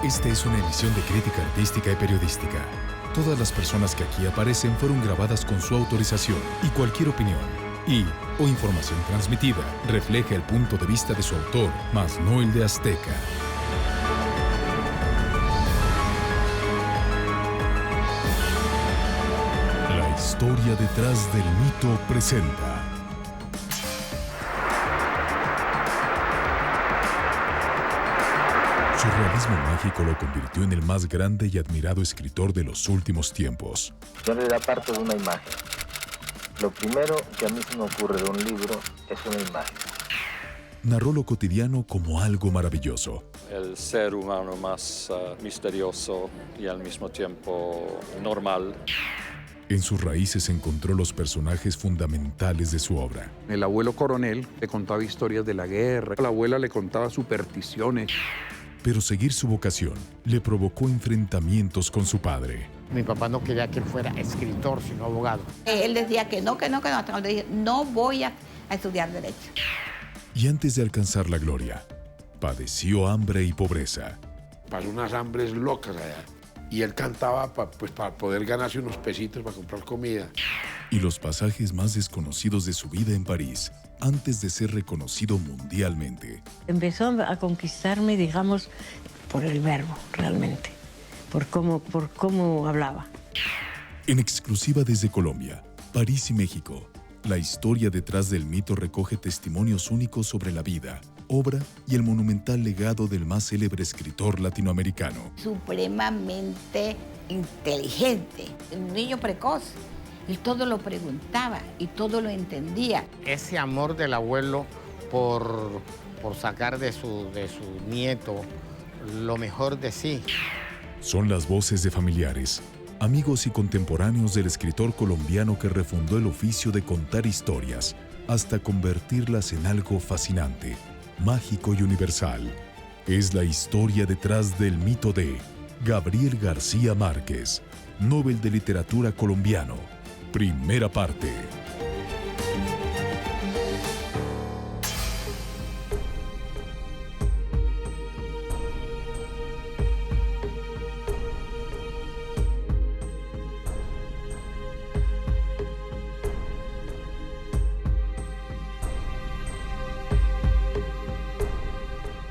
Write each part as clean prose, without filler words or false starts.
Esta es una emisión de crítica artística y periodística. Todas las personas que aquí aparecen fueron grabadas con su autorización y cualquier opinión o información transmitida refleja el punto de vista de su autor, mas no el de Azteca. La historia detrás del mito presenta. Su realismo mágico lo convirtió en el más grande y admirado escritor de los últimos tiempos. Yo en realidad parto de una imagen. Lo primero que a mí se me ocurre de un libro es una imagen. Narró lo cotidiano como algo maravilloso. El ser humano más misterioso y al mismo tiempo normal. En sus raíces encontró los personajes fundamentales de su obra. El abuelo coronel le contaba historias de la guerra, la abuela le contaba supersticiones. Pero seguir su vocación le provocó enfrentamientos con su padre. Mi papá no quería que él fuera escritor, sino abogado. Él decía que no. Le dije, no voy a estudiar Derecho. Y antes de alcanzar la gloria, padeció hambre y pobreza. Pasó unas hambres locas allá. Y él cantaba para poder ganarse unos pesitos para comprar comida. Y los pasajes más desconocidos de su vida en París, antes de ser reconocido mundialmente. Empezó a conquistarme, digamos, por el verbo, realmente, por cómo hablaba. En exclusiva desde Colombia, París y México, la historia detrás del mito recoge testimonios únicos sobre la vida, obra y el monumental legado del más célebre escritor latinoamericano. Supremamente inteligente, un niño precoz. Él todo lo preguntaba y todo lo entendía. Ese amor del abuelo por sacar de su nieto lo mejor de sí. Son las voces de familiares, amigos y contemporáneos del escritor colombiano que refundó el oficio de contar historias hasta convertirlas en algo fascinante, mágico y universal. Es la historia detrás del mito de Gabriel García Márquez, Nobel de Literatura colombiano. Primera parte.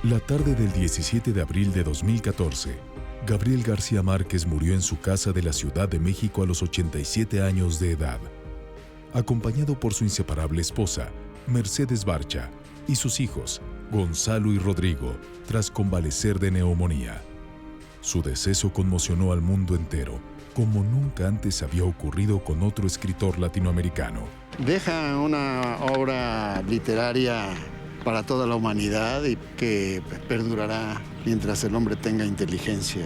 La tarde del 17 de abril de 2014, Gabriel García Márquez murió en su casa de la Ciudad de México a los 87 años de edad, acompañado por su inseparable esposa, Mercedes Barcha, y sus hijos, Gonzalo y Rodrigo, tras convalecer de neumonía. Su deceso conmocionó al mundo entero, como nunca antes había ocurrido con otro escritor latinoamericano. Deja una obra literaria para toda la humanidad y que perdurará mientras el hombre tenga inteligencia.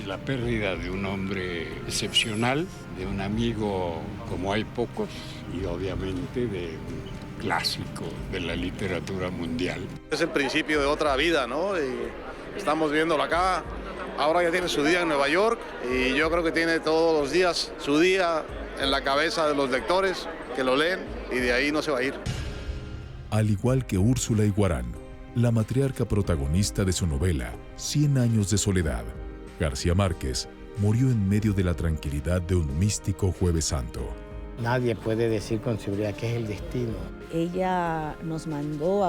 La pérdida de un hombre excepcional, de un amigo como hay pocos y obviamente de un clásico de la literatura mundial. Es el principio de otra vida, ¿no? Y estamos viéndolo acá. Ahora ya tiene su día en Nueva York y yo creo que tiene todos los días su día en la cabeza de los lectores que lo leen y de ahí no se va a ir. Al igual que Úrsula Iguarán, la matriarca protagonista de su novela, 100 años de soledad, García Márquez murió en medio de la tranquilidad de un místico Jueves Santo. Nadie puede decir con seguridad que es el destino. Ella nos mandó,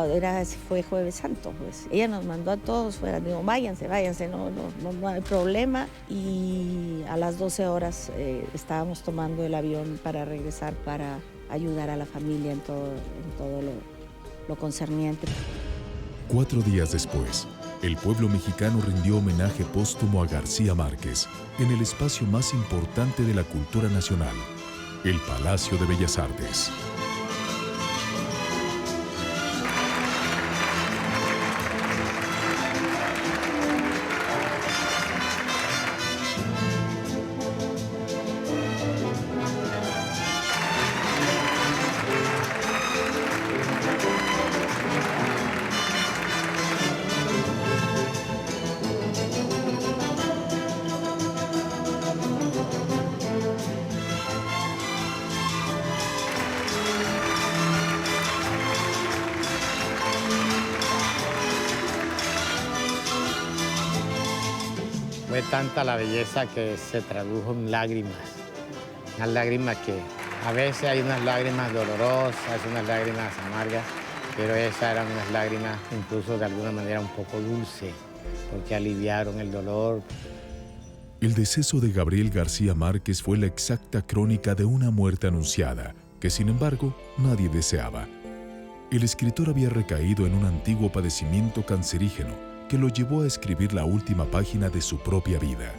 fue Jueves Santo, pues. Ella nos mandó a todos fuera, digo, váyanse, no hay problema. Y a las 12 horas estábamos tomando el avión para regresar, para ayudar a la familia en todo lo concerniente. 4 días después, el pueblo mexicano rindió homenaje póstumo a García Márquez en el espacio más importante de la cultura nacional, el Palacio de Bellas Artes. Fue tanta la belleza que se tradujo en lágrimas. Unas lágrimas que a veces hay unas lágrimas dolorosas, unas lágrimas amargas, pero esas eran unas lágrimas incluso de alguna manera un poco dulces, porque aliviaron el dolor. El deceso de Gabriel García Márquez fue la exacta crónica de una muerte anunciada, que sin embargo nadie deseaba. El escritor había recaído en un antiguo padecimiento cancerígeno que lo llevó a escribir la última página de su propia vida.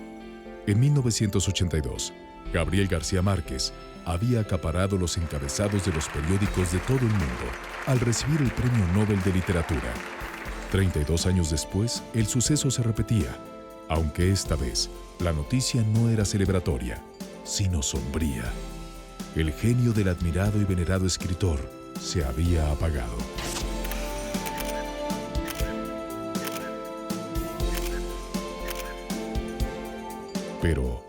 En 1982, Gabriel García Márquez había acaparado los encabezados de los periódicos de todo el mundo al recibir el Premio Nobel de Literatura. 32 años después, el suceso se repetía, aunque esta vez la noticia no era celebratoria, sino sombría. El genio del admirado y venerado escritor se había apagado. Pero,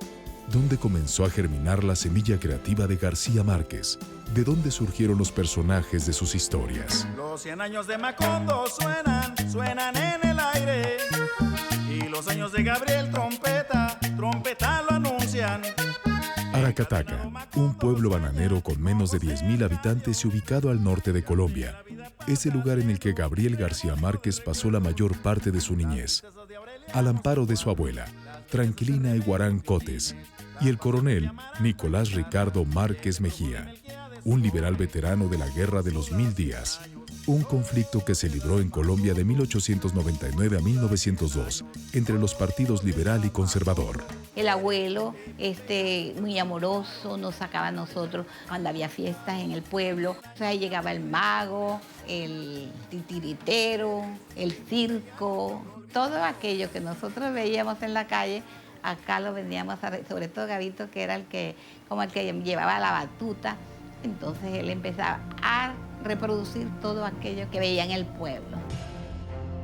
¿dónde comenzó a germinar la semilla creativa de García Márquez? ¿De dónde surgieron los personajes de sus historias? Los 100 años de Macondo suenan en el aire. Y los años de Gabriel trompeta lo anuncian. Aracataca, un pueblo bananero con menos de 10.000 habitantes y ubicado al norte de Colombia, es el lugar en el que Gabriel García Márquez pasó la mayor parte de su niñez, al amparo de su abuela, Tranquilina Iguarán Cotes, y el coronel Nicolás Ricardo Márquez Mejía, un liberal veterano de la Guerra de los 1000 Días, un conflicto que se libró en Colombia de 1899 a 1902 entre los partidos liberal y conservador. El abuelo, muy amoroso, nos sacaba a nosotros cuando había fiestas en el pueblo. O sea, llegaba el mago, el titiritero, el circo, todo aquello que nosotros veíamos en la calle, acá lo vendíamos, sobre todo Gabito, que era el que llevaba la batuta. Entonces él empezaba a reproducir todo aquello que veía en el pueblo.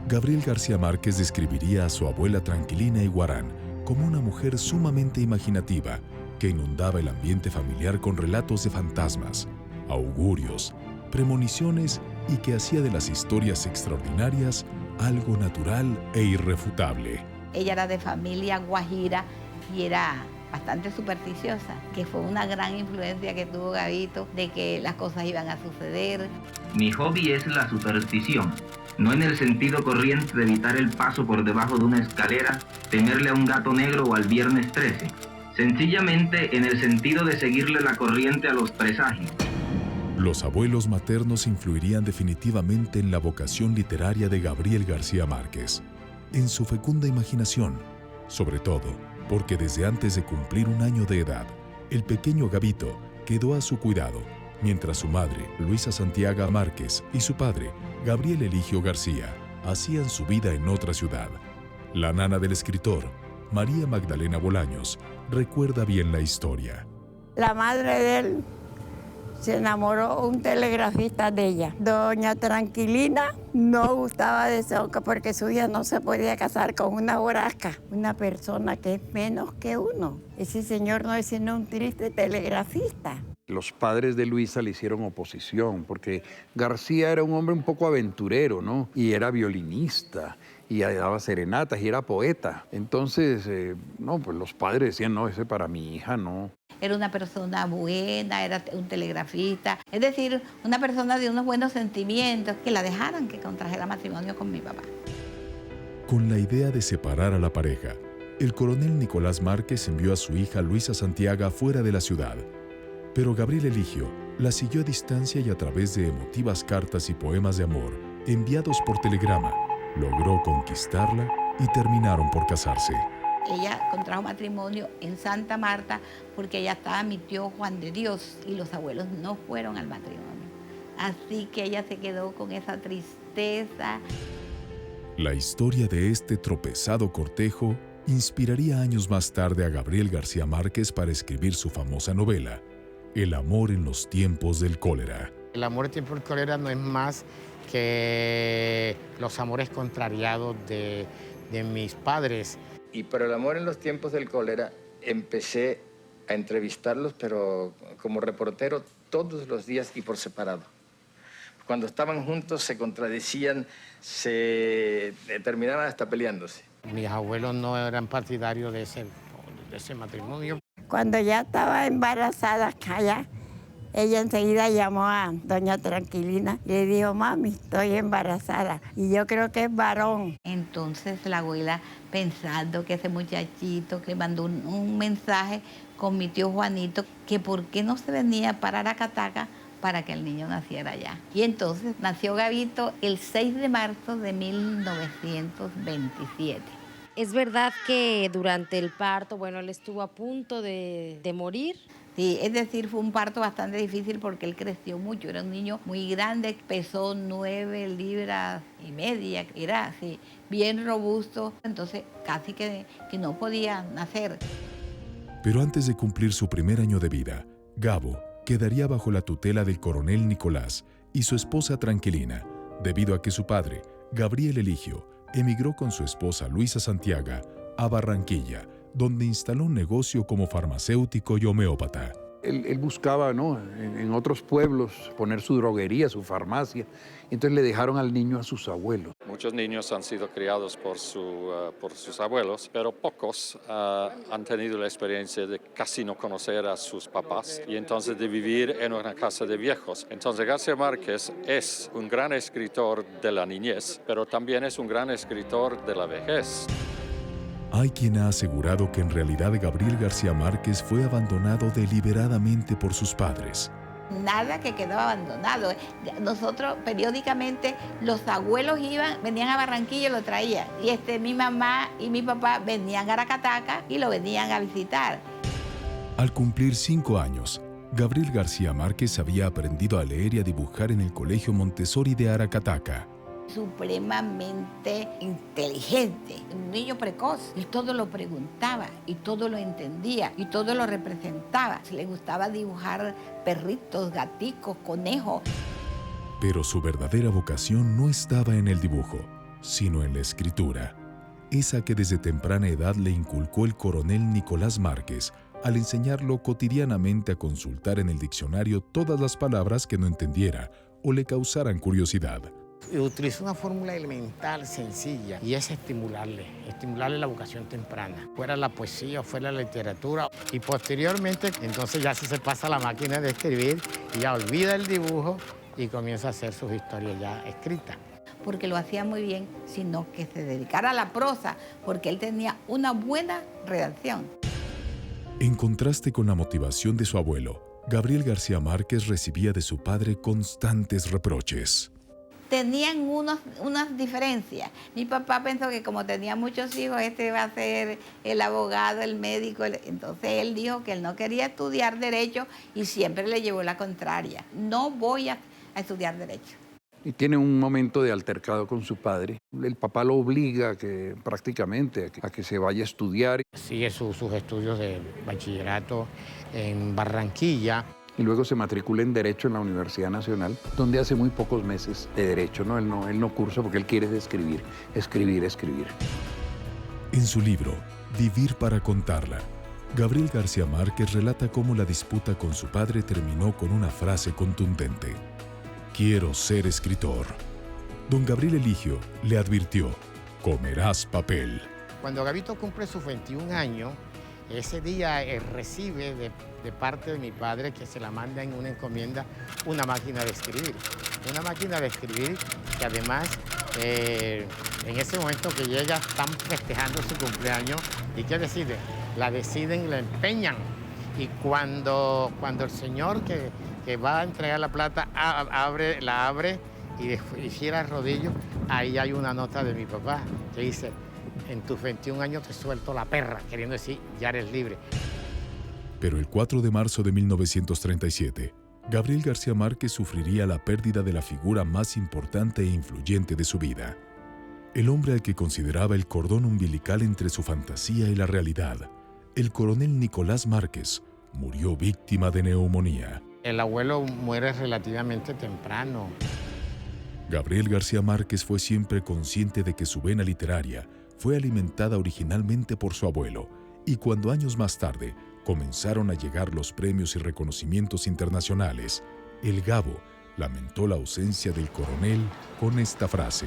Gabriel García Márquez describiría a su abuela Tranquilina Iguarán como una mujer sumamente imaginativa que inundaba el ambiente familiar con relatos de fantasmas, augurios, premoniciones y que hacía de las historias extraordinarias algo natural e irrefutable. Ella era de familia guajira y era bastante supersticiosa, que fue una gran influencia que tuvo Gabito de que las cosas iban a suceder. Mi hobby es la superstición, no en el sentido corriente de evitar el paso por debajo de una escalera, temerle a un gato negro o al viernes 13, sencillamente en el sentido de seguirle la corriente a los presagios. Los abuelos maternos influirían definitivamente en la vocación literaria de Gabriel García Márquez, en su fecunda imaginación, sobre todo porque desde antes de cumplir 1 año de edad, el pequeño Gabito quedó a su cuidado, mientras su madre, Luisa Santiago Márquez, y su padre, Gabriel Eligio García, hacían su vida en otra ciudad. La nana del escritor, María Magdalena Bolaños, recuerda bien la historia. La madre de él se enamoró un telegrafista de ella. Doña Tranquilina no gustaba de eso porque su hija no se podía casar con una borrasca, una persona que es menos que uno. Ese señor no es sino un triste telegrafista. Los padres de Luisa le hicieron oposición porque García era un hombre un poco aventurero, ¿no? Y era violinista y daba serenatas y era poeta. Entonces, pues los padres decían, no, ese para mi hija no. Era una persona buena, era un telegrafista, es decir, una persona de unos buenos sentimientos, que la dejaran que contrajera matrimonio con mi papá. Con la idea de separar a la pareja, el coronel Nicolás Márquez envió a su hija Luisa Santiago fuera de la ciudad. Pero Gabriel Eligio la siguió a distancia y a través de emotivas cartas y poemas de amor enviados por telegrama, logró conquistarla y terminaron por casarse. Ella contrajo matrimonio en Santa Marta porque ella estaba mi tío Juan de Dios y los abuelos no fueron al matrimonio. Así que ella se quedó con esa tristeza. La historia de este tropezado cortejo inspiraría años más tarde a Gabriel García Márquez para escribir su famosa novela, El amor en los tiempos del cólera. El amor en tiempos del cólera no es más que los amores contrariados de mis padres. Y para el amor en los tiempos del cólera empecé a entrevistarlos, pero como reportero todos los días y por separado. Cuando estaban juntos se contradecían, se terminaban hasta peleándose. Mis abuelos no eran partidarios de ese matrimonio. Cuando ya estaba embarazada allá, ella enseguida llamó a doña Tranquilina y le dijo, mami, estoy embarazada y yo creo que es varón. Entonces la abuela, pensando que ese muchachito que mandó un mensaje con mi tío Juanito, que por qué no se venía para Aracataca para que el niño naciera allá. Y entonces nació Gabito el 6 de marzo de 1927. ¿Es verdad que durante el parto, bueno, él estuvo a punto de morir? Sí, es decir, fue un parto bastante difícil porque él creció mucho, era un niño muy grande, pesó 9 libras y media, era así, bien robusto, entonces casi que no podía nacer. Pero antes de cumplir su primer año de vida, Gabo quedaría bajo la tutela del coronel Nicolás y su esposa Tranquilina, debido a que su padre, Gabriel Eligio, emigró con su esposa Luisa Santiago a Barranquilla, donde instaló un negocio como farmacéutico y homeópata. Él buscaba, ¿no?, en otros pueblos poner su droguería, su farmacia. Entonces le dejaron al niño a sus abuelos. Muchos niños han sido criados por sus abuelos, pero pocos han tenido la experiencia de casi no conocer a sus papás y entonces de vivir en una casa de viejos. Entonces García Márquez es un gran escritor de la niñez, pero también es un gran escritor de la vejez. Hay quien ha asegurado que en realidad Gabriel García Márquez fue abandonado deliberadamente por sus padres. Nada que quedó abandonado. Nosotros periódicamente, los abuelos venían a Barranquilla y lo traían. Y mi mamá y mi papá venían a Aracataca y lo venían a visitar. Al cumplir 5 años, Gabriel García Márquez había aprendido a leer y a dibujar en el Colegio Montessori de Aracataca. Supremamente inteligente, un niño precoz, y todo lo preguntaba, y todo lo entendía, y todo lo representaba. Le gustaba dibujar perritos, gaticos, conejos. Pero su verdadera vocación no estaba en el dibujo, sino en la escritura, esa que desde temprana edad le inculcó el coronel Nicolás Márquez, al enseñarlo cotidianamente a consultar en el diccionario todas las palabras que no entendiera o le causaran curiosidad. Utilizó una fórmula elemental, sencilla, y es estimularle la vocación temprana, fuera la poesía, fuera la literatura. Y posteriormente, entonces ya se pasa a la máquina de escribir, y ya olvida el dibujo y comienza a hacer sus historias ya escritas. Porque lo hacía muy bien, sino que se dedicara a la prosa, porque él tenía una buena redacción. En contraste con la motivación de su abuelo, Gabriel García Márquez recibía de su padre constantes reproches. Tenían unas diferencias. Mi papá pensó que como tenía muchos hijos, iba a ser el abogado, el médico. Entonces él dijo que él no quería estudiar Derecho y siempre le llevó la contraria. No voy a estudiar Derecho. Y tiene un momento de altercado con su padre. El papá lo obliga prácticamente a que se vaya a estudiar. Sigue sus estudios de bachillerato en Barranquilla. Y luego se matricula en Derecho en la Universidad Nacional, donde hace muy pocos meses de Derecho, ¿no? Él no cursa porque él quiere escribir. En su libro, Vivir para contarla, Gabriel García Márquez relata cómo la disputa con su padre terminó con una frase contundente: «Quiero ser escritor». Don Gabriel Eligio le advirtió: «Comerás papel». Cuando Gabito cumple sus 21 años, ese día recibe de parte de mi padre, que se la manda en una encomienda, una máquina de escribir. Una máquina de escribir que además en ese momento que llega están festejando su cumpleaños. ¿Y qué deciden? La deciden y la empeñan. Y cuando el señor que va a entregar la plata la abre y cierra el rodillo, ahí hay una nota de mi papá que dice: en tus 21 años te suelto la perra, queriendo decir, ya eres libre. Pero el 4 de marzo de 1937, Gabriel García Márquez sufriría la pérdida de la figura más importante e influyente de su vida. El hombre al que consideraba el cordón umbilical entre su fantasía y la realidad, el coronel Nicolás Márquez, murió víctima de neumonía. El abuelo muere relativamente temprano. Gabriel García Márquez fue siempre consciente de que su vena literaria fue alimentada originalmente por su abuelo, y cuando años más tarde comenzaron a llegar los premios y reconocimientos internacionales, el Gabo lamentó la ausencia del coronel con esta frase: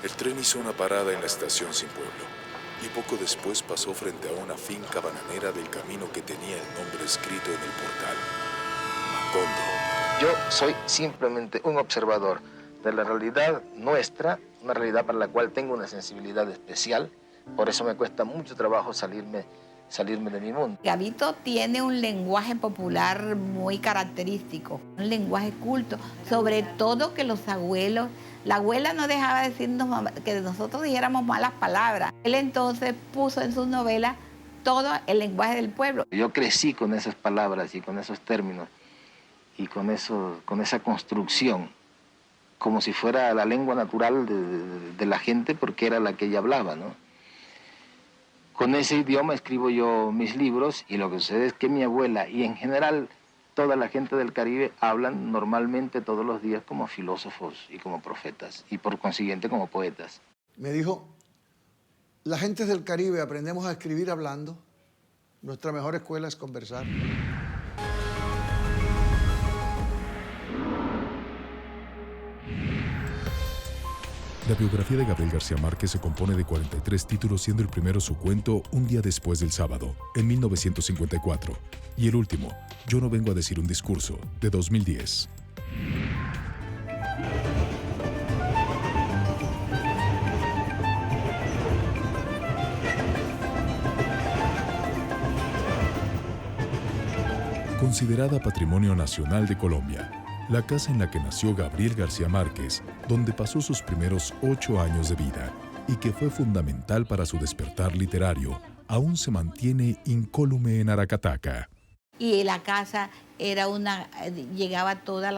«El tren hizo una parada en la estación sin pueblo. y poco después pasó frente a una finca bananera del camino que tenía el nombre escrito en el portal: Macondo. Yo soy simplemente un observador de la realidad nuestra, una realidad para la cual tengo una sensibilidad especial. Por eso me cuesta mucho trabajo salirme de mi mundo. Gabito tiene un lenguaje popular muy característico, un lenguaje culto, sobre todo que los abuelos, la abuela no dejaba decirnos que nosotros dijéramos malas palabras. Él entonces puso en sus novelas todo el lenguaje del pueblo. Yo crecí con esas palabras y con esos términos y con esa construcción, como si fuera la lengua natural de la gente, porque era la que ella hablaba, ¿no? Con ese idioma escribo yo mis libros, y lo que sucede es que mi abuela y en general toda la gente del Caribe hablan normalmente todos los días como filósofos y como profetas, y por consiguiente como poetas. Me dijo, la gente del Caribe aprendemos a escribir hablando, nuestra mejor escuela es conversar. La biografía de Gabriel García Márquez se compone de 43 títulos, siendo el primero su cuento Un día después del sábado, en 1954, y el último, Yo no vengo a decir un discurso, de 2010. Considerada Patrimonio Nacional de Colombia, la casa en la que nació Gabriel García Márquez, donde pasó sus primeros 8 años de vida y que fue fundamental para su despertar literario, aún se mantiene incólume en Aracataca. Y la casa era llegaba todos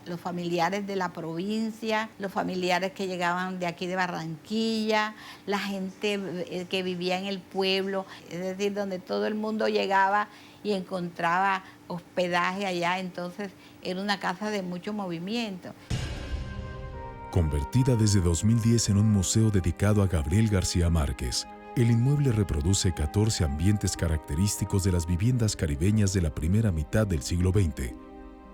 los familiares de la provincia, los familiares que llegaban de aquí de Barranquilla, la gente que vivía en el pueblo, es decir, donde todo el mundo llegaba y encontraba hospedaje allá, entonces era una casa de mucho movimiento. Convertida desde 2010 en un museo dedicado a Gabriel García Márquez, el inmueble reproduce 14 ambientes característicos de las viviendas caribeñas de la primera mitad del siglo XX.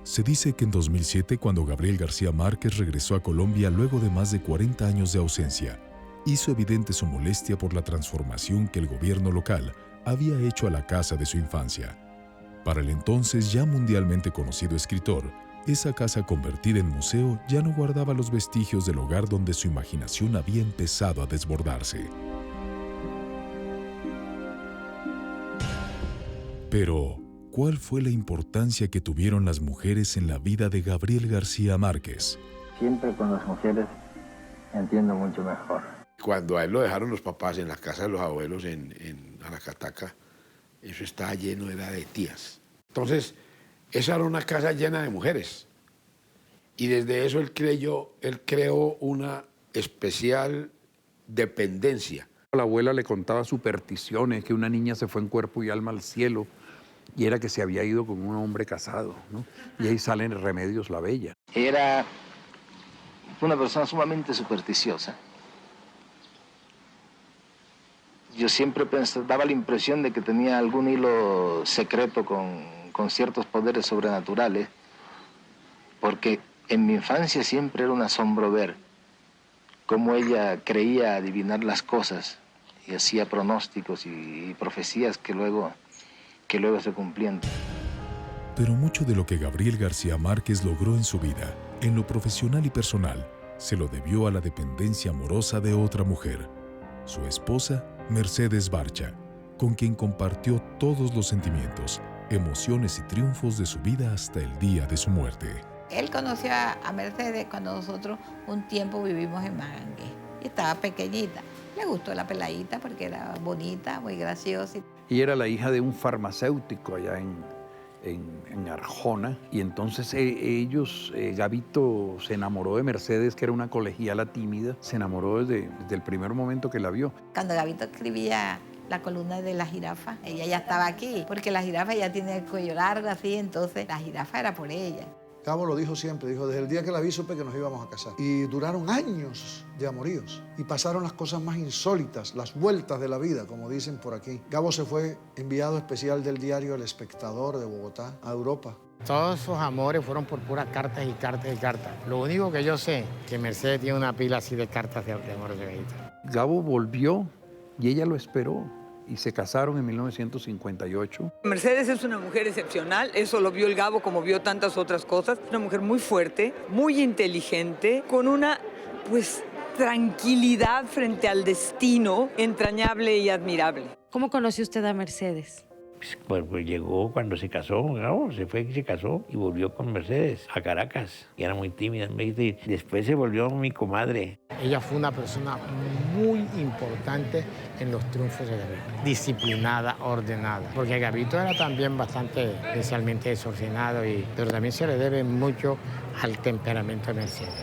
Se dice que en 2007, cuando Gabriel García Márquez regresó a Colombia luego de más de 40 años de ausencia, hizo evidente su molestia por la transformación que el gobierno local había hecho a la casa de su infancia. Para el entonces ya mundialmente conocido escritor, esa casa convertida en museo ya no guardaba los vestigios del hogar donde su imaginación había empezado a desbordarse. Pero, ¿cuál fue la importancia que tuvieron las mujeres en la vida de Gabriel García Márquez? Siempre con las mujeres entiendo mucho mejor. Cuando a él lo dejaron los papás en la casa de los abuelos en Aracataca, eso estaba lleno, era de tías. Entonces, esa era una casa llena de mujeres. Y desde eso él creó una especial dependencia. La abuela le contaba supersticiones, que una niña se fue en cuerpo y alma al cielo, y era que se había ido con un hombre casado, ¿no? Y ahí salen Remedios la Bella. Era una persona sumamente supersticiosa. Yo siempre daba la impresión de que tenía algún hilo secreto con ciertos poderes sobrenaturales, porque en mi infancia siempre era un asombro ver cómo ella creía adivinar las cosas y hacía pronósticos y profecías que luego se cumplían. Pero mucho de lo que Gabriel García Márquez logró en su vida, en lo profesional y personal, se lo debió a la dependencia amorosa de otra mujer, su esposa Mercedes Barcha, con quien compartió todos los sentimientos, emociones y triunfos de su vida hasta el día de su muerte. Él conoció a Mercedes cuando nosotros un tiempo vivimos en Magangué y estaba pequeñita. Le gustó la peladita porque era bonita, muy graciosa. Y era la hija de un farmacéutico allá en Arjona, y entonces Gabito se enamoró de Mercedes, que era una colegiala tímida, se enamoró desde el primer momento que la vio. Cuando Gabito escribía la columna de la jirafa, ella ya estaba aquí, porque la jirafa ya tiene el cuello largo así, entonces la jirafa era por ella. Gabo lo dijo siempre, dijo, desde el día que la vi supe que nos íbamos a casar. Y duraron años de amoríos. Y pasaron las cosas más insólitas, las vueltas de la vida, como dicen por aquí. Gabo se fue enviado especial del diario El Espectador de Bogotá a Europa. Todos esos amores fueron por puras cartas y cartas y cartas. Lo único que yo sé, que Mercedes tiene una pila así de cartas de amor de Gabito. Gabo volvió Y ella lo esperó y se casaron en 1958. Mercedes es una mujer excepcional, eso lo vio el Gabo como vio tantas otras cosas. Una mujer muy fuerte, muy inteligente, con una, tranquilidad frente al destino, entrañable y admirable. ¿Cómo conoció usted a Mercedes? Pues llegó cuando se casó, ¿no? Se fue y se casó y volvió con Mercedes a Caracas. Y era muy tímida, y después se volvió mi comadre. Ella fue una persona muy importante en los triunfos de Gavito. Disciplinada, ordenada. Porque Gavito era también bastante inicialmente desordenado, pero también se le debe mucho al temperamento de Mercedes.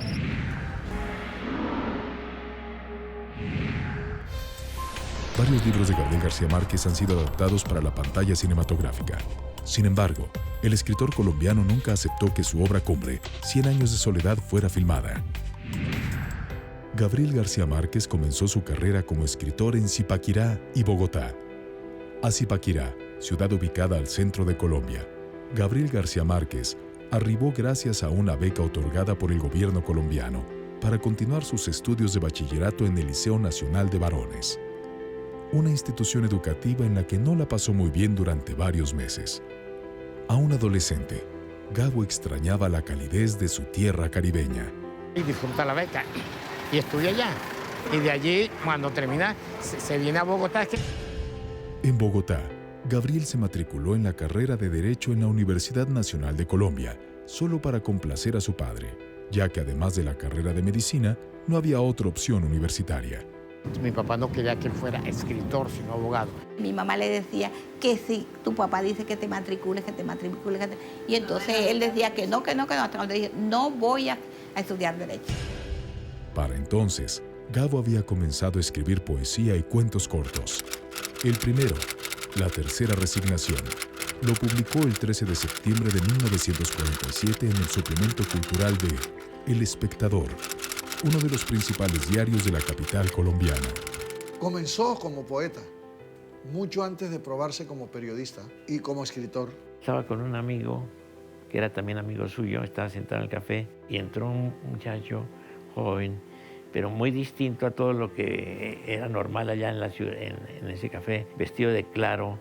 Varios libros de Gabriel García Márquez han sido adaptados para la pantalla cinematográfica. Sin embargo, el escritor colombiano nunca aceptó que su obra cumbre, 100 años de soledad, fuera filmada. Gabriel García Márquez comenzó su carrera como escritor en Zipaquirá y Bogotá. A Zipaquirá, ciudad ubicada al centro de Colombia, Gabriel García Márquez arribó gracias a una beca otorgada por el gobierno colombiano para continuar sus estudios de bachillerato en el Liceo Nacional de Varones, una institución educativa en la que no la pasó muy bien durante varios meses. Aún adolescente, Gabo extrañaba la calidez de su tierra caribeña. Y disfruta la beca y estudia allá. Y de allí, cuando termina, se viene a Bogotá. En Bogotá, Gabriel se matriculó en la carrera de Derecho en la Universidad Nacional de Colombia, solo para complacer a su padre, ya que además de la carrera de Medicina, no había otra opción universitaria. Mi papá no quería que él fuera escritor, sino abogado. Mi mamá le decía que si tu papá dice que te matricules, Y entonces él decía que no. Hasta cuando dije, no voy a estudiar Derecho. Para entonces, Gabo había comenzado a escribir poesía y cuentos cortos. El primero, La tercera resignación, lo publicó el 13 de septiembre de 1947 en el suplemento cultural de El Espectador, uno de los principales diarios de la capital colombiana. Comenzó como poeta, mucho antes de probarse como periodista y como escritor. Estaba con un amigo, que era también amigo suyo, estaba sentado en el café, y entró un muchacho joven, pero muy distinto a todo lo que era normal allá en la ciudad, en ese café, vestido de claro,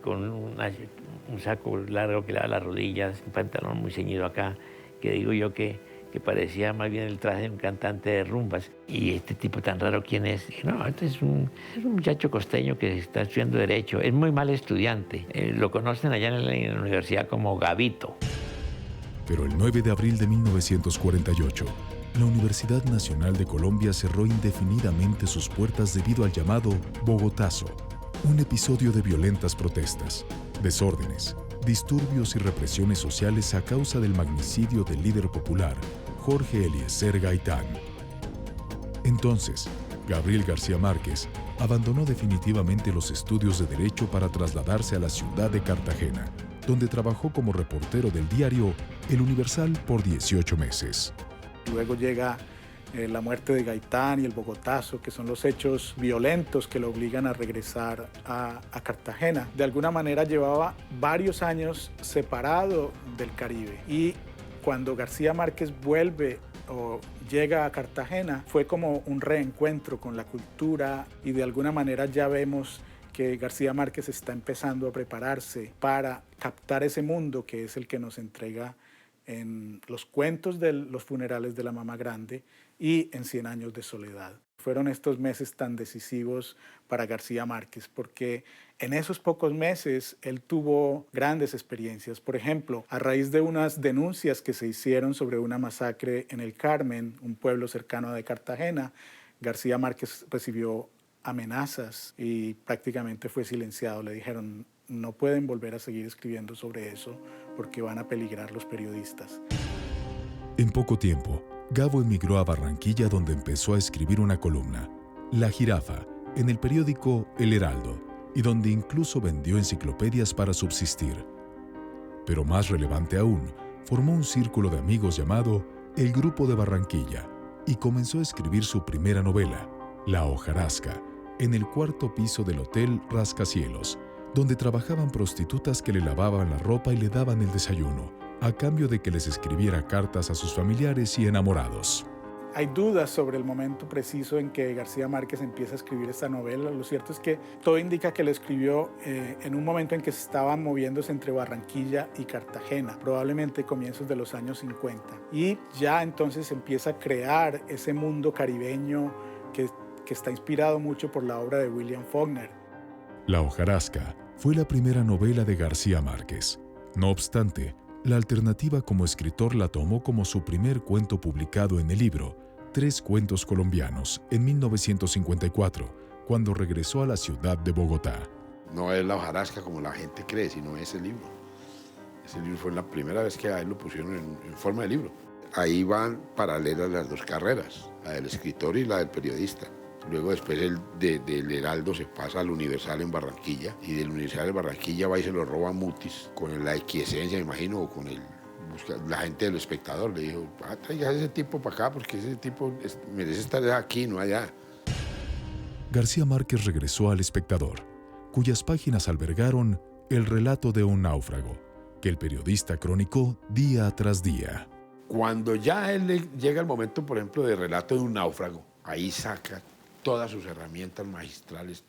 con un saco largo que le daba las rodillas, un pantalón muy ceñido acá, que digo yo que parecía más bien el traje de un cantante de rumbas. Y este tipo tan raro, ¿quién es? Dije, no, este es un muchacho costeño que está estudiando Derecho. Es muy mal estudiante. Lo conocen allá en la universidad como Gabito. Pero el 9 de abril de 1948, la Universidad Nacional de Colombia cerró indefinidamente sus puertas debido al llamado Bogotazo, un episodio de violentas protestas, desórdenes, disturbios y represiones sociales a causa del magnicidio del líder popular, Jorge Eliezer Gaitán. Entonces, Gabriel García Márquez abandonó definitivamente los estudios de Derecho para trasladarse a la ciudad de Cartagena, donde trabajó como reportero del diario El Universal por 18 meses. Luego llega la muerte de Gaitán y el Bogotazo, que son los hechos violentos que lo obligan a regresar a Cartagena. De alguna manera llevaba varios años separado del Caribe, y cuando García Márquez vuelve o llega a Cartagena fue como un reencuentro con la cultura, y de alguna manera ya vemos que García Márquez está empezando a prepararse para captar ese mundo que es el que nos entrega en los cuentos de los funerales de la Mamá Grande y en 100 años de soledad. Fueron estos meses tan decisivos para García Márquez porque en esos pocos meses él tuvo grandes experiencias. Por ejemplo, a raíz de unas denuncias que se hicieron sobre una masacre en El Carmen, un pueblo cercano de Cartagena, García Márquez recibió amenazas y prácticamente fue silenciado. Le dijeron, no pueden volver a seguir escribiendo sobre eso porque van a peligrar los periodistas. En poco tiempo, Gabo emigró a Barranquilla, donde empezó a escribir una columna, La Jirafa, en el periódico El Heraldo, y donde incluso vendió enciclopedias para subsistir. Pero más relevante aún, formó un círculo de amigos llamado El Grupo de Barranquilla y comenzó a escribir su primera novela, La Hojarasca, en el 4º piso del Hotel Rascacielos, donde trabajaban prostitutas que le lavaban la ropa y le daban el desayuno, a cambio de que les escribiera cartas a sus familiares y enamorados. Hay dudas sobre el momento preciso en que García Márquez empieza a escribir esta novela. Lo cierto es que todo indica que lo escribió en un momento en que se estaban moviéndose entre Barranquilla y Cartagena, probablemente comienzos de los años 50. Y ya entonces empieza a crear ese mundo caribeño que está inspirado mucho por la obra de William Faulkner. La hojarasca fue la primera novela de García Márquez. No obstante, la alternativa como escritor la tomó como su primer cuento publicado en el libro Tres cuentos colombianos en 1954, cuando regresó a la ciudad de Bogotá. No es la hojarasca como la gente cree, sino ese libro. Ese libro fue la primera vez que a él lo pusieron en forma de libro. Ahí van paralelas las dos carreras, la del escritor y la del periodista. Luego después del Heraldo se pasa al Universal en Barranquilla, y del Universal en Barranquilla va y se lo roba Mutis con la equiesencia, me imagino, o con la gente del Espectador. Le dijo, traiga a ese tipo para acá porque ese tipo merece estar aquí, no allá. García Márquez regresó al Espectador, cuyas páginas albergaron el relato de un náufrago, que el periodista cronicó día tras día. Cuando ya a él llega el momento, por ejemplo, de relato de un náufrago, ahí saca todas sus herramientas magistrales,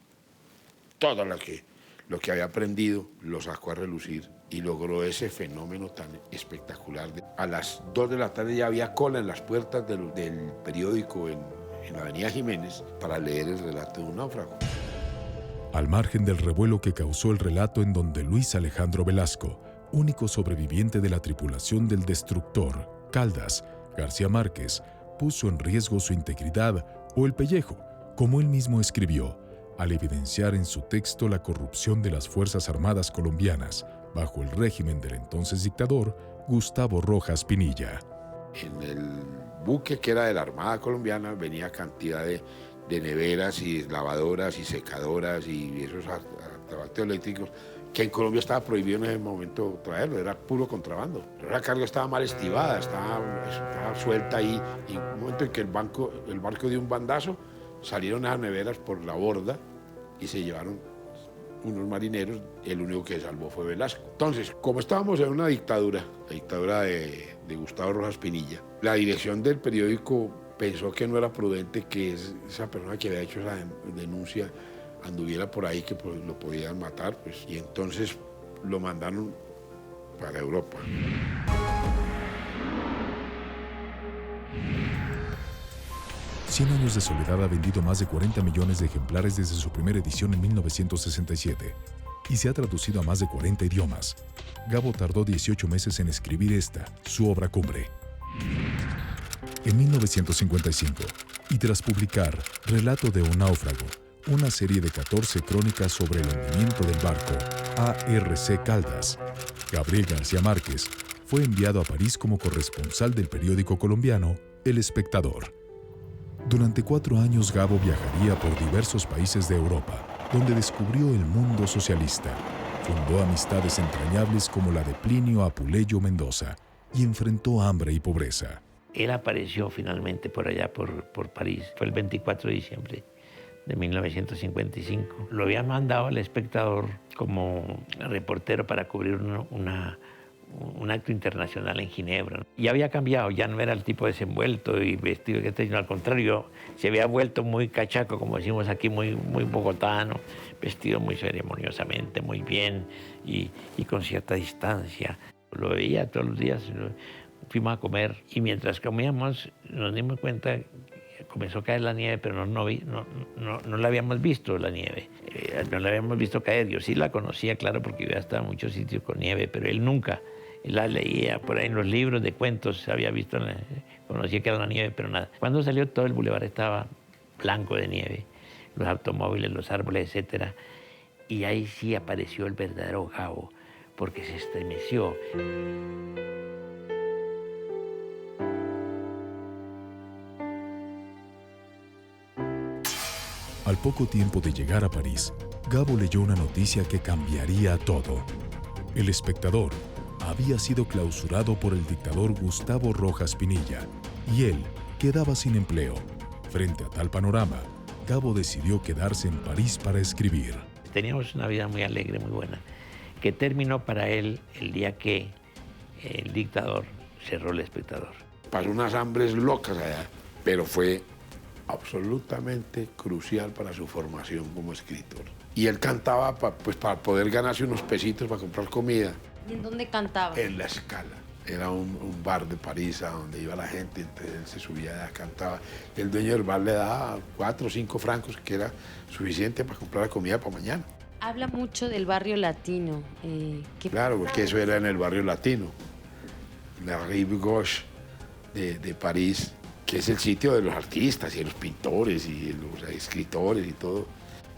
todo lo que había aprendido, lo sacó a relucir y logró ese fenómeno tan espectacular. A las 2 de la tarde ya había cola en las puertas del periódico en la avenida Jiménez para leer el relato de un náufrago. Al margen del revuelo que causó el relato en donde Luis Alejandro Velasco, único sobreviviente de la tripulación del destructor Caldas, García Márquez puso en riesgo su integridad o el pellejo, como él mismo escribió, al evidenciar en su texto la corrupción de las Fuerzas Armadas colombianas bajo el régimen del entonces dictador Gustavo Rojas Pinilla. En el buque que era de la Armada colombiana venía cantidad de neveras y lavadoras y secadoras y esos artefactos eléctricos que en Colombia estaba prohibido en ese momento traerlo, era puro contrabando. Pero la carga estaba mal estivada, estaba suelta ahí, y en un momento en que el barco dio un bandazo, salieron las neveras por la borda y se llevaron unos marineros, el único que salvó fue Velasco. Entonces, como estábamos en una dictadura, la dictadura de Gustavo Rojas Pinilla, la dirección del periódico pensó que no era prudente que esa persona que había hecho esa denuncia anduviera por ahí, que pues, lo podían matar, pues, y entonces lo mandaron para Europa. Cien años de soledad ha vendido más de 40 millones de ejemplares desde su primera edición en 1967 y se ha traducido a más de 40 idiomas. Gabo tardó 18 meses en escribir esta, su obra cumbre. En 1955, y tras publicar Relato de un náufrago, una serie de 14 crónicas sobre el hundimiento del barco ARC Caldas, Gabriel García Márquez fue enviado a París como corresponsal del periódico colombiano El Espectador. Durante 4 años Gabo viajaría por diversos países de Europa, donde descubrió el mundo socialista. Fundó amistades entrañables como la de Plinio Apuleyo Mendoza y enfrentó hambre y pobreza. Él apareció finalmente por allá, por París. Fue el 24 de diciembre de 1955. Lo habían mandado al Espectador como reportero para cubrir un acto internacional en Ginebra. Ya había cambiado, ya no era el tipo desenvuelto y vestido que tenía, al contrario, se había vuelto muy cachaco, como decimos aquí, muy bogotano, vestido muy ceremoniosamente, muy bien y con cierta distancia. Lo veía todos los días, fuimos a comer y mientras comíamos nos dimos cuenta, comenzó a caer la nieve, pero no la habíamos visto la nieve, no la habíamos visto caer. Yo sí la conocía, claro, porque yo había estado en muchos sitios con nieve, pero él nunca. Él la leía por ahí en los libros de cuentos, había visto, conocía que era la nieve, pero nada. Cuando salió todo el bulevar estaba blanco de nieve, los automóviles, los árboles, etc. Y ahí sí apareció el verdadero Gabo, porque se estremeció. Al poco tiempo de llegar a París, Gabo leyó una noticia que cambiaría todo. El Espectador había sido clausurado por el dictador Gustavo Rojas Pinilla y él quedaba sin empleo. Frente a tal panorama, Gabo decidió quedarse en París para escribir. Teníamos una vida muy alegre, muy buena, que terminó para él el día que el dictador cerró El Espectador. Pasó unas hambres locas allá, pero fue absolutamente crucial para su formación como escritor. Y él cantaba pues, para poder ganarse unos pesitos para comprar comida. ¿Y en dónde cantaba? En La Scala. Era un bar de París a donde iba la gente, entonces él se subía y cantaba. El dueño del bar le daba 4 o 5 francos, que era suficiente para comprar la comida para mañana. Habla mucho del barrio latino. Claro, porque eso era en el barrio latino, la Rive Gauche de París, que es el sitio de los artistas y de los pintores y de los escritores y todo.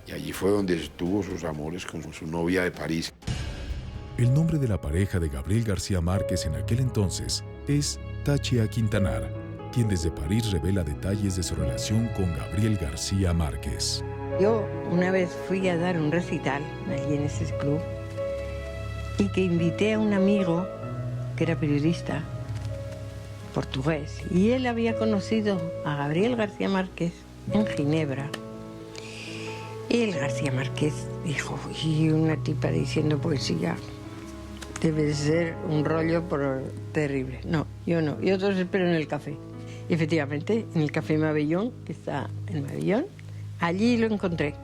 Y allí fue donde tuvo sus amores con su novia de París. El nombre de la pareja de Gabriel García Márquez en aquel entonces es Tachia Quintanar, quien desde París revela detalles de su relación con Gabriel García Márquez. Yo una vez fui a dar un recital allí en ese club y que invité a un amigo que era periodista portugués y él había conocido a Gabriel García Márquez en Ginebra. Y el García Márquez dijo, y una tipa diciendo poesía, debe ser un rollo terrible. No, yo no, yo todos espero en el café. Y efectivamente, en el Café Mabellón, que está en Mabellón, allí lo encontré.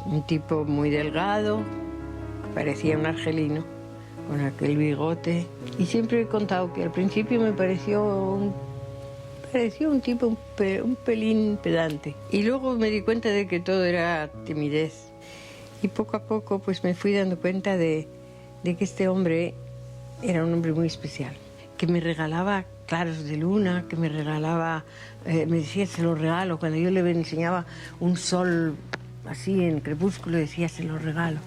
Un tipo muy delgado, parecía un argelino, con aquel bigote. Y siempre he contado que al principio me pareció un tipo un pelín pedante. Y luego me di cuenta de que todo era timidez. Y poco a poco pues me fui dando cuenta de que este hombre era un hombre muy especial. Que me regalaba claros de luna, que me regalaba, me decía se lo regalo. Cuando yo le enseñaba un sol así en crepúsculo, decía se lo regalo.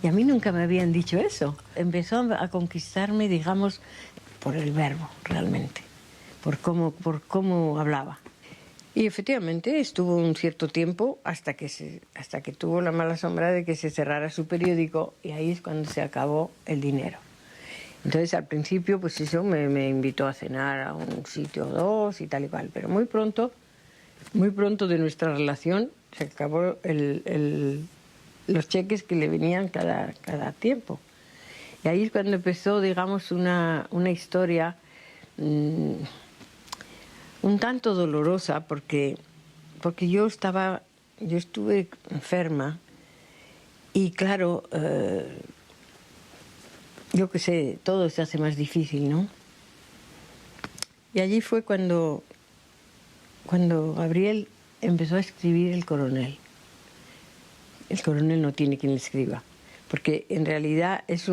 Y a mí nunca me habían dicho eso. Empezó a conquistarme, digamos, por el verbo, realmente. Por cómo hablaba. Y efectivamente estuvo un cierto tiempo hasta que tuvo la mala sombra de que se cerrara su periódico y ahí es cuando se acabó el dinero. Entonces al principio pues eso me invitó a cenar a un sitio o dos y tal y cual, pero muy pronto de nuestra relación se acabó los cheques que le venían cada tiempo. Y ahí es cuando empezó, digamos, una historia un tanto dolorosa porque yo estuve enferma y claro, yo qué sé, todo se hace más difícil, ¿no? Y allí fue cuando Gabriel empezó a escribir El Coronel. El Coronel no tiene quien le escriba, porque en realidad hizo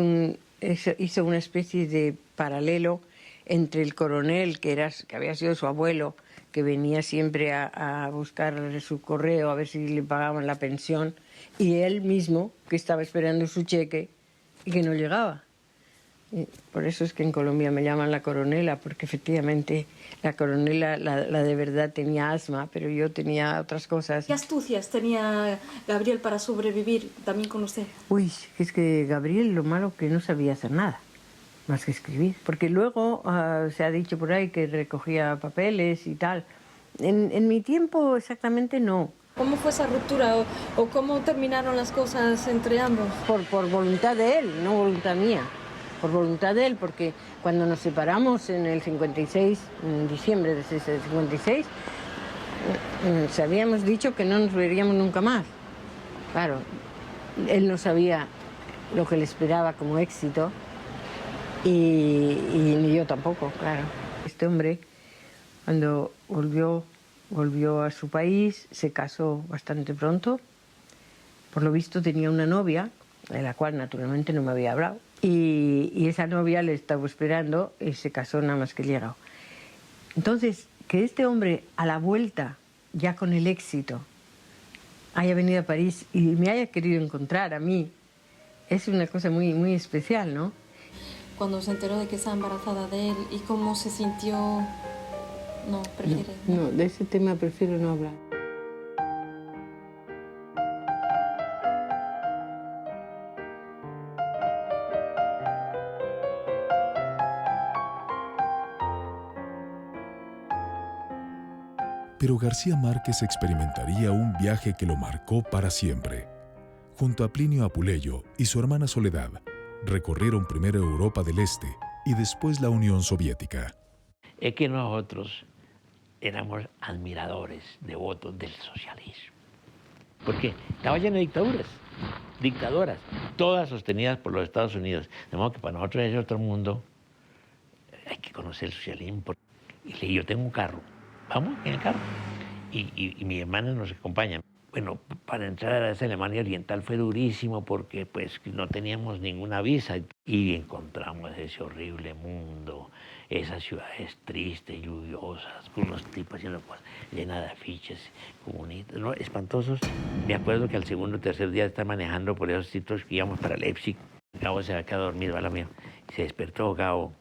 una especie de paralelo entre el coronel, que había sido su abuelo, que venía siempre a buscar su correo a ver si le pagaban la pensión, y él mismo, que estaba esperando su cheque y que no llegaba. Y por eso es que en Colombia me llaman la coronela, porque efectivamente la coronela, la de verdad, tenía asma, pero yo tenía otras cosas. ¿Qué astucias tenía Gabriel para sobrevivir también con usted? Uy, es que Gabriel lo malo que no sabía hacer nada más que escribir, porque luego se ha dicho por ahí que recogía papeles y tal. En mi tiempo exactamente no. ¿Cómo fue esa ruptura o cómo terminaron las cosas entre ambos? Por voluntad de él, no voluntad mía. Por voluntad de él, porque cuando nos separamos en el 56, en diciembre del 56, se habíamos dicho que no nos veríamos nunca más. Claro, él no sabía lo que le esperaba como éxito, y ni yo tampoco, claro. Este hombre, cuando volvió a su país, se casó bastante pronto. Por lo visto tenía una novia, de la cual naturalmente no me había hablado. Y esa novia le estaba esperando y se casó nada más que llegó. Entonces, que este hombre a la vuelta, ya con el éxito, haya venido a París y me haya querido encontrar a mí, es una cosa muy, muy especial, ¿no? Cuando se enteró de que estaba embarazada de él y cómo se sintió... No, prefiere... No, de ese tema prefiero no hablar. Pero García Márquez experimentaría un viaje que lo marcó para siempre. Junto a Plinio Apuleyo y su hermana Soledad, recorrieron primero Europa del Este y después la Unión Soviética. Es que nosotros éramos admiradores, devotos del socialismo. Porque estaba lleno de dictadoras, todas sostenidas por los Estados Unidos. De modo que para nosotros es otro mundo. Hay que conocer el socialismo. Y le dije, yo tengo un carro, vamos en el carro. Y mi hermana nos acompaña. Bueno, para entrar a esa Alemania Oriental fue durísimo porque pues no teníamos ninguna visa y encontramos ese horrible mundo, esas ciudades tristes, lluviosas, con unos tipos haciendo cosas, llenas de afiches comunistas, ¿no? Espantosos. Me acuerdo que al segundo o tercer día de estar manejando por esos sitios que íbamos para Leipzig, Gabo se había quedado dormido, ¿vale, mío? Se despertó Gabo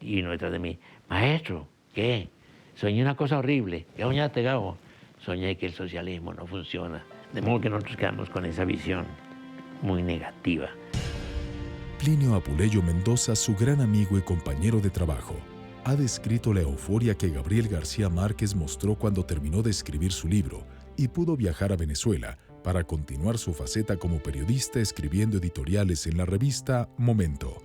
y vino detrás de mí. Maestro, ¿qué? Soñé una cosa horrible. ¿Qué soñaste, Gabo? Soñé que el socialismo no funciona. De modo que nosotros quedamos con esa visión muy negativa. Plinio Apuleyo Mendoza, su gran amigo y compañero de trabajo, ha descrito la euforia que Gabriel García Márquez mostró cuando terminó de escribir su libro y pudo viajar a Venezuela para continuar su faceta como periodista escribiendo editoriales en la revista Momento.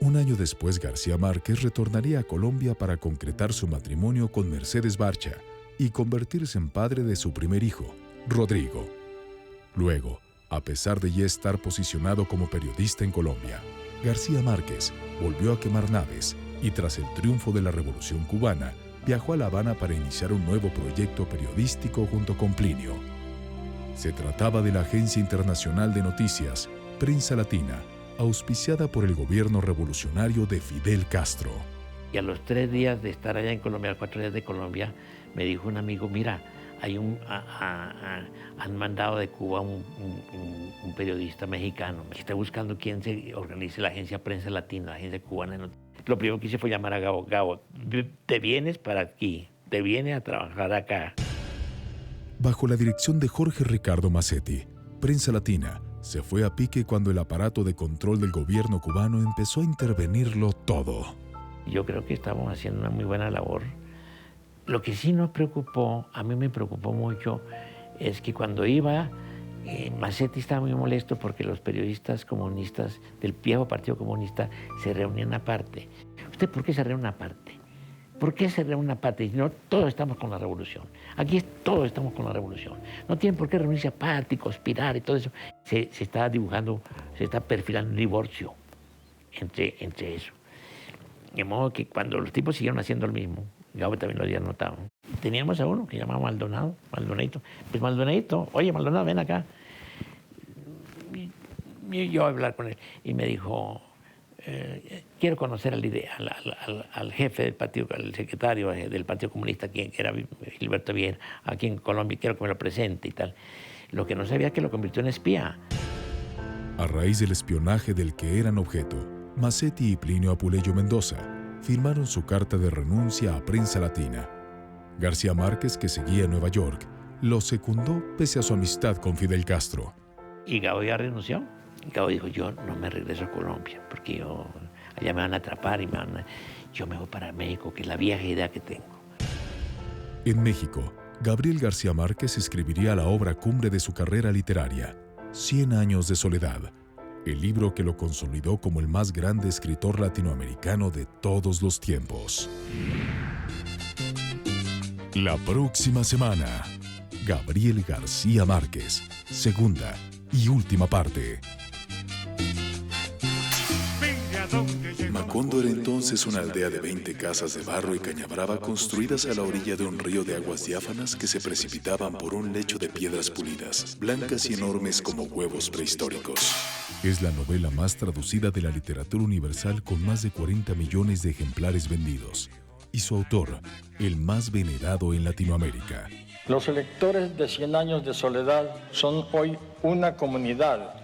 Un año después, García Márquez retornaría a Colombia para concretar su matrimonio con Mercedes Barcha y convertirse en padre de su primer hijo, Rodrigo. Luego, a pesar de ya estar posicionado como periodista en Colombia, García Márquez volvió a quemar naves y tras el triunfo de la Revolución Cubana, viajó a La Habana para iniciar un nuevo proyecto periodístico junto con Plinio. Se trataba de la Agencia Internacional de Noticias, Prensa Latina, auspiciada por el gobierno revolucionario de Fidel Castro. Y a los 3 días de estar allá en Colombia, a 4 días de Colombia, me dijo un amigo, mira, hay han mandado de Cuba un periodista mexicano que está buscando quién se organice la agencia Prensa Latina, la agencia cubana. Lo primero que hice fue llamar a Gabo. Gabo, te vienes para aquí, te vienes a trabajar acá. Bajo la dirección de Jorge Ricardo Massetti, Prensa Latina se fue a pique cuando el aparato de control del gobierno cubano empezó a intervenirlo todo. Yo creo que estamos haciendo una muy buena labor. Lo que sí nos preocupó, a mí me preocupó mucho, es que cuando iba, Massetti estaba muy molesto porque los periodistas comunistas del viejo Partido Comunista se reunían aparte. ¿Usted por qué se reúne aparte? ¿Por qué se reúne aparte? No, todos estamos con la revolución. Aquí todos estamos con la revolución. No tienen por qué reunirse aparte y conspirar y todo eso. Se está dibujando, se está perfilando un divorcio entre eso. De modo que cuando los tipos siguieron haciendo lo mismo, Gabo también lo había notado. Teníamos a uno que llamaba Maldonadito. Pues Maldonadito, oye Maldonado, ven acá. Y yo a hablar con él y me dijo, quiero conocer al jefe del partido, al secretario del Partido Comunista, que era Gilberto Vieira, aquí en Colombia, quiero que me lo presente y tal. Lo que no sabía es que lo convirtió en espía. A raíz del espionaje del que eran objeto, Massetti y Plinio Apuleyo Mendoza firmaron su carta de renuncia a Prensa Latina. García Márquez, que seguía en Nueva York, lo secundó pese a su amistad con Fidel Castro. Y Gabo ya renunció. Gabo dijo, yo no me regreso a Colombia, porque allá me van a atrapar y yo me voy para México, que es la vieja idea que tengo. En México, Gabriel García Márquez escribiría la obra cumbre de su carrera literaria, 100 años de soledad, el libro que lo consolidó como el más grande escritor latinoamericano de todos los tiempos. La próxima semana, Gabriel García Márquez, segunda y última parte. Macondo era entonces una aldea de 20 casas de barro y caña brava construidas a la orilla de un río de aguas diáfanas que se precipitaban por un lecho de piedras pulidas, blancas y enormes como huevos prehistóricos. Es la novela más traducida de la literatura universal con más de 40 millones de ejemplares vendidos. Y su autor, el más venerado en Latinoamérica. Los lectores de 100 años de soledad son hoy una comunidad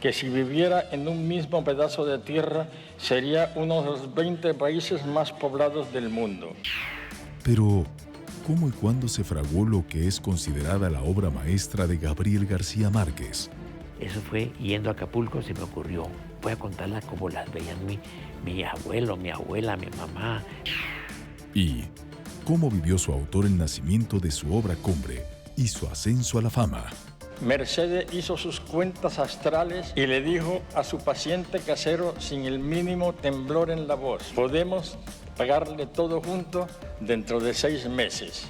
que si viviera en un mismo pedazo de tierra sería uno de los 20 países más poblados del mundo. Pero, ¿cómo y cuándo se fraguó lo que es considerada la obra maestra de Gabriel García Márquez? Eso fue yendo a Acapulco, se me ocurrió. Voy a contarla como las veían mi abuelo, mi abuela, mi mamá. Y cómo vivió su autor el nacimiento de su obra cumbre y su ascenso a la fama. Mercedes hizo sus cuentas astrales y le dijo a su paciente casero sin el mínimo temblor en la voz: podemos pagarle todo junto dentro de 6 meses.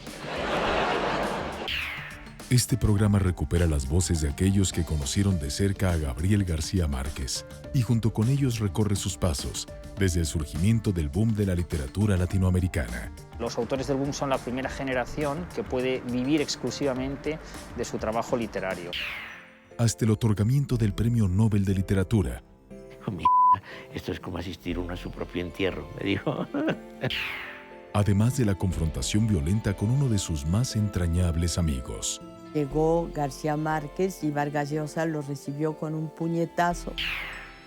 Este programa recupera las voces de aquellos que conocieron de cerca a Gabriel García Márquez y junto con ellos recorre sus pasos desde el surgimiento del boom de la literatura latinoamericana. Los autores del boom son la primera generación que puede vivir exclusivamente de su trabajo literario. Hasta el otorgamiento del Premio Nobel de Literatura. Esto es como asistir uno a su propio entierro, me dijo. Además de la confrontación violenta con uno de sus más entrañables amigos. Llegó García Márquez y Vargas Llosa lo recibió con un puñetazo.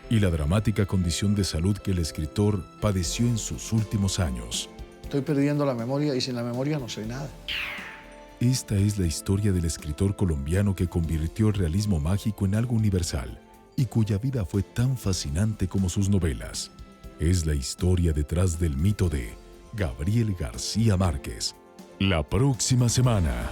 Y la dramática condición de salud que el escritor padeció en sus últimos años. Estoy perdiendo la memoria y sin la memoria no soy nada. Esta es la historia del escritor colombiano que convirtió el realismo mágico en algo universal y cuya vida fue tan fascinante como sus novelas. Es la historia detrás del mito de Gabriel García Márquez. La próxima semana.